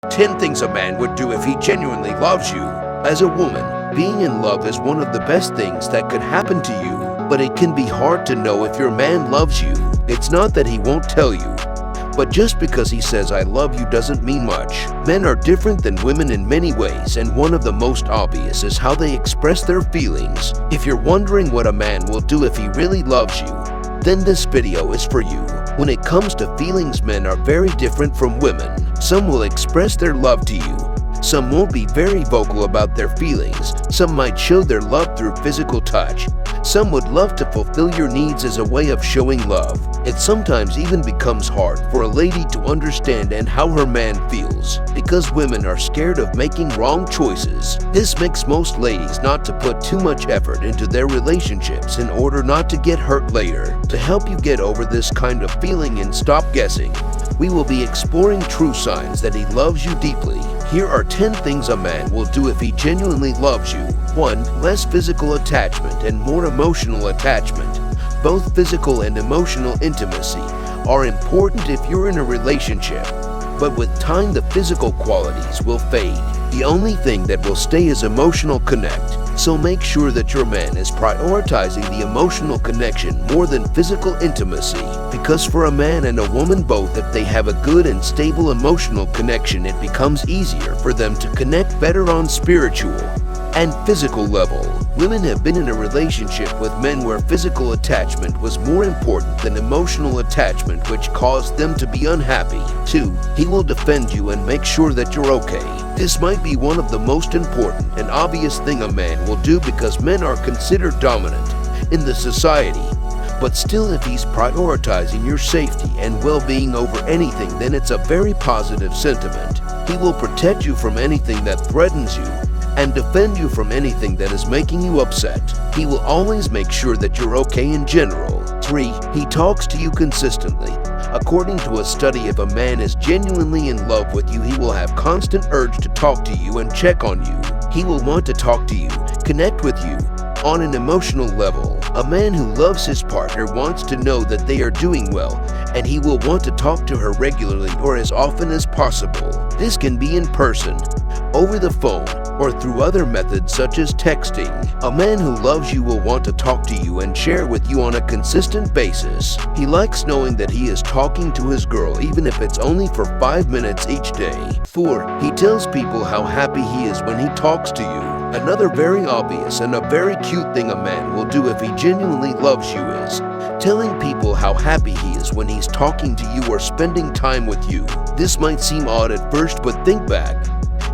10 things a man would do if he genuinely loves you. As a woman, being in love is one of the best things that could happen to you, but it can be hard to know if your man loves you. It's not that he won't tell you, but just because he says I love you doesn't mean much. Men are different than women in many ways, and one of the most obvious is how they express their feelings. If you're wondering what a man will do if he really loves you, then this video is for you. When it comes to feelings, men are very different from women. Some will express their love to you. Some won't be very vocal about their feelings. Some might show their love through physical touch. Some would love to fulfill your needs as a way of showing love. It sometimes even becomes hard for a lady to understand and how her man feels, because women are scared of making wrong choices. This makes most ladies not to put too much effort into their relationships in order not to get hurt later. To help you get over this kind of feeling and stop guessing, we will be exploring true signs that he loves you deeply. Here are 10 things a man will do if he genuinely loves you. 1. Less physical attachment and more emotional attachment. Both physical and emotional intimacy are important if you're in a relationship, but with time the physical qualities will fade. The only thing that will stay is emotional connect. So make sure that your man is prioritizing the emotional connection more than physical intimacy. Because for a man and a woman both, if they have a good and stable emotional connection, it becomes easier for them to connect better on spiritual and physical level. Women have been in a relationship with men where physical attachment was more important than emotional attachment, which caused them to be unhappy. 2. He will defend you and make sure that you're okay. This might be one of the most important and obvious thing a man will do, because men are considered dominant in the society. But still, if he's prioritizing your safety and well-being over anything, then it's a very positive sentiment. He will protect you from anything that threatens you and defend you from anything that is making you upset. He will always make sure that you're okay in general. 3. He talks to you consistently. According to a study, if a man is genuinely in love with you, he will have constant urge to talk to you and check on you. He will want to talk to you, connect with you on an emotional level. A man who loves his partner wants to know that they are doing well, and he will want to talk to her regularly or as often as possible. This can be in person, over the phone, or through other methods such as texting. A man who loves you will want to talk to you and share with you on a consistent basis. He likes knowing that he is talking to his girl, even if it's only for 5 minutes each day. 4. He tells people how happy he is when he talks to you. Another very obvious and a very cute thing a man will do if he genuinely loves you is telling people how happy he is when he's talking to you or spending time with you. This might seem odd at first, but think back.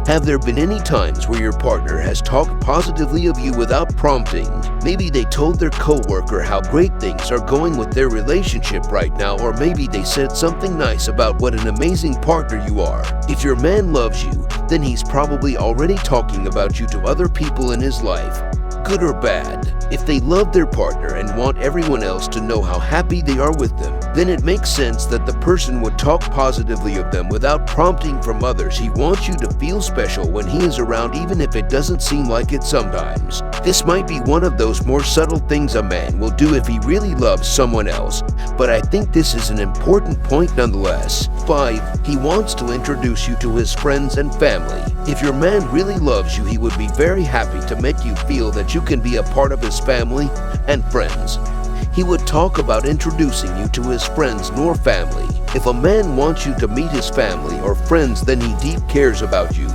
Have there been any times where your partner has talked positively of you without prompting? Maybe they told their coworker how great things are going with their relationship right now, or maybe they said something nice about what an amazing partner you are. If your man loves you, then he's probably already talking about you to other people in his life, good or bad. If they love their partner and want everyone else to know how happy they are with them, then it makes sense that the person would talk positively of them without prompting from others. He wants you to feel special when he is around, even if it doesn't seem like it sometimes. This might be one of those more subtle things a man will do if he really loves someone else, but I think this is an important point nonetheless. 5. He wants to introduce you to his friends and family. If your man really loves you, he would be very happy to make you feel that you can be a part of his family and friends. He would talk about introducing you to his friends nor family. If a man wants you to meet his family or friends, then he deep cares about you,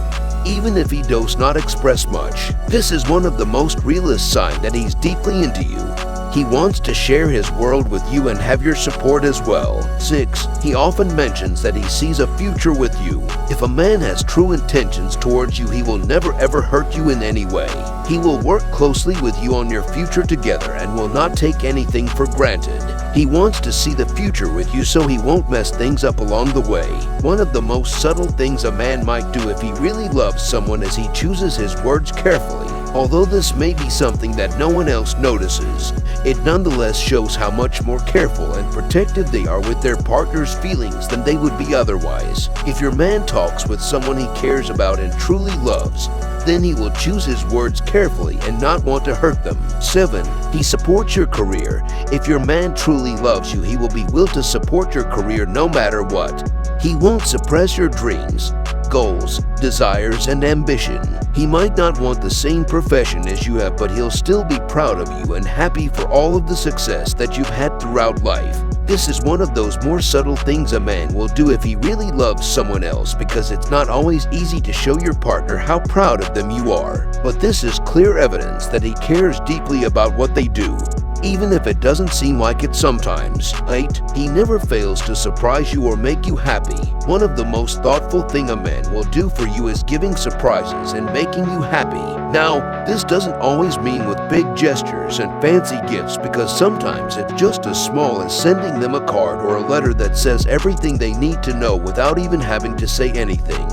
even if he does not express much. This is one of the most realist signs that he's deeply into you. He wants to share his world with you and have your support as well. 6. He often mentions that he sees a future with you. If a man has true intentions towards you, he will never ever hurt you in any way. He will work closely with you on your future together and will not take anything for granted. He wants to see the future with you, so he won't mess things up along the way. One of the most subtle things a man might do if he really loves someone is he chooses his words carefully. Although this may be something that no one else notices, it nonetheless shows how much more careful and protective they are with their partner's feelings than they would be otherwise. If your man talks with someone he cares about and truly loves, then he will choose his words carefully and not want to hurt them. 7. He supports your career. If your man truly loves you, he will be willing to support your career no matter what. He won't suppress your dreams goals, desires, and ambition. He might not want the same profession as you have, but he'll still be proud of you and happy for all of the success that you've had throughout life. This is one of those more subtle things a man will do if he really loves someone else, because it's not always easy to show your partner how proud of them you are. But this is clear evidence that he cares deeply about what they do, even if it doesn't seem like it sometimes. 8. He never fails to surprise you or make you happy. One of the most thoughtful thing a man will do for you is giving surprises and making you happy. Now, this doesn't always mean with big gestures and fancy gifts, because sometimes it's just as small as sending them a card or a letter that says everything they need to know without even having to say anything.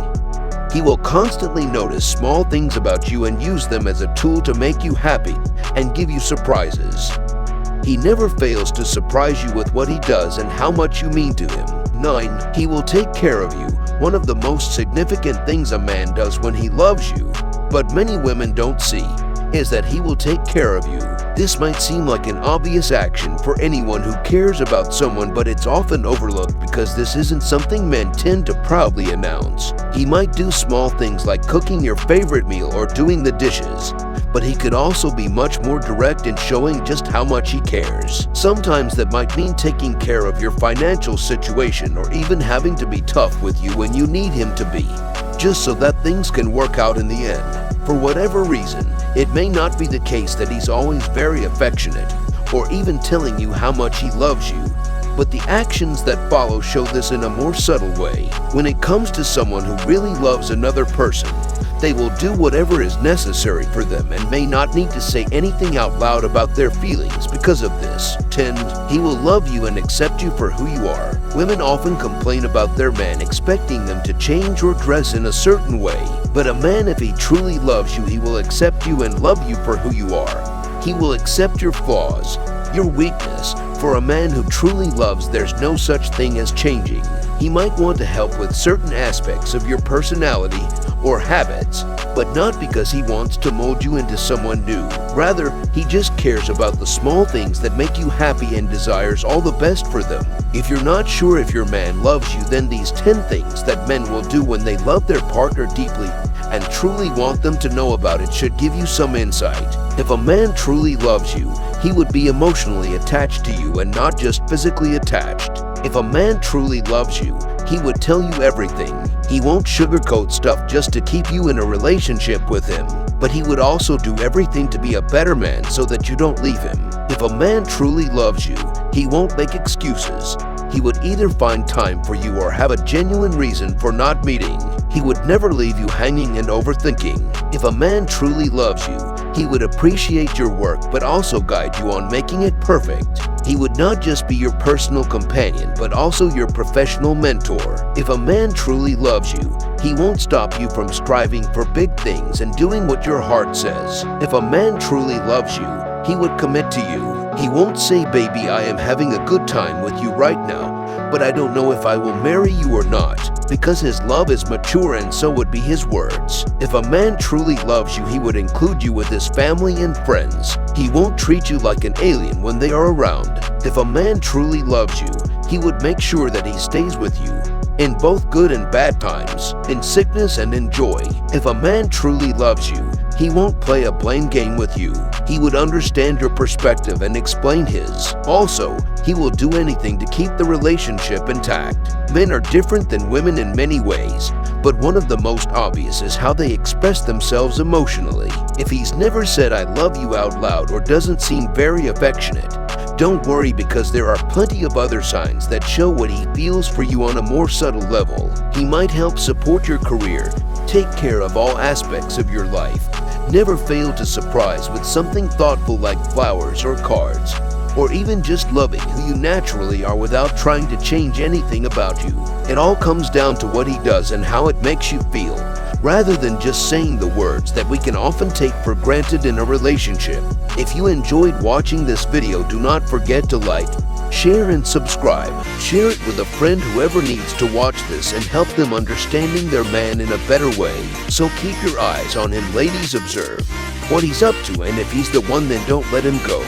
He will constantly notice small things about you and use them as a tool to make you happy and give you surprises. He never fails to surprise you with what he does and how much you mean to him. 9. He will take care of you. One of the most significant things a man does when he loves you, but many women don't see, is that he will take care of you. This might seem like an obvious action for anyone who cares about someone, but it's often overlooked because this isn't something men tend to proudly announce. He might do small things like cooking your favorite meal or doing the dishes, but he could also be much more direct in showing just how much he cares. Sometimes that might mean taking care of your financial situation or even having to be tough with you when you need him to be, just so that things can work out in the end. For whatever reason, it may not be the case that he's always very affectionate or even telling you how much he loves you, but the actions that follow show this in a more subtle way. When it comes to someone who really loves another person, they will do whatever is necessary for them and may not need to say anything out loud about their feelings because of this. 10. He will love you and accept you for who you are. Women often complain about their man expecting them to change or dress in a certain way, but a man, if he truly loves you, he will accept you and love you for who you are. He will accept your flaws, your weakness. For a man who truly loves, there's no such thing as changing. He might want to help with certain aspects of your personality or habits, but not because he wants to mold you into someone new. Rather, he just cares about the small things that make you happy and desires all the best for them. If you're not sure if your man loves you, then these 10 things that men will do when they love their partner deeply and truly want them to know about it should give you some insight. If a man truly loves you, he would be emotionally attached to you and not just physically attached. If a man truly loves you, he would tell you everything. He won't sugarcoat stuff just to keep you in a relationship with him, but he would also do everything to be a better man so that you don't leave him. If a man truly loves you, he won't make excuses. He would either find time for you or have a genuine reason for not meeting. He would never leave you hanging and overthinking. If a man truly loves you, he would appreciate your work but also guide you on making it perfect. He would not just be your personal companion, but also your professional mentor. If a man truly loves you, he won't stop you from striving for big things and doing what your heart says. If a man truly loves you, he would commit to you. He won't say, "Baby, I am having a good time with you right now, but I don't know if I will marry you or not," because his love is mature, and so would be his words. If a man truly loves you, he would include you with his family and friends. He won't treat you like an alien when they are around. If a man truly loves you, he would make sure that he stays with you in both good and bad times, in sickness and in joy. If a man truly loves you, he won't play a blame game with you. He would understand your perspective and explain his. Also, he will do anything to keep the relationship intact. Men are different than women in many ways, but one of the most obvious is how they express themselves emotionally. If he's never said "I love you" out loud or doesn't seem very affectionate, don't worry, because there are plenty of other signs that show what he feels for you on a more subtle level. He might help support your career, take care of all aspects of your life, never fail to surprise with something thoughtful like flowers or cards, or even just loving who you naturally are without trying to change anything about you. It all comes down to what he does and how it makes you feel, rather than just saying the words that we can often take for granted in a relationship. If you enjoyed watching this video, do not forget to like, share, and subscribe. Share it with a friend whoever needs to watch this and help them understanding their man in a better way. So keep your eyes on him, ladies. Observe what he's up to, and if he's the one, then don't let him go.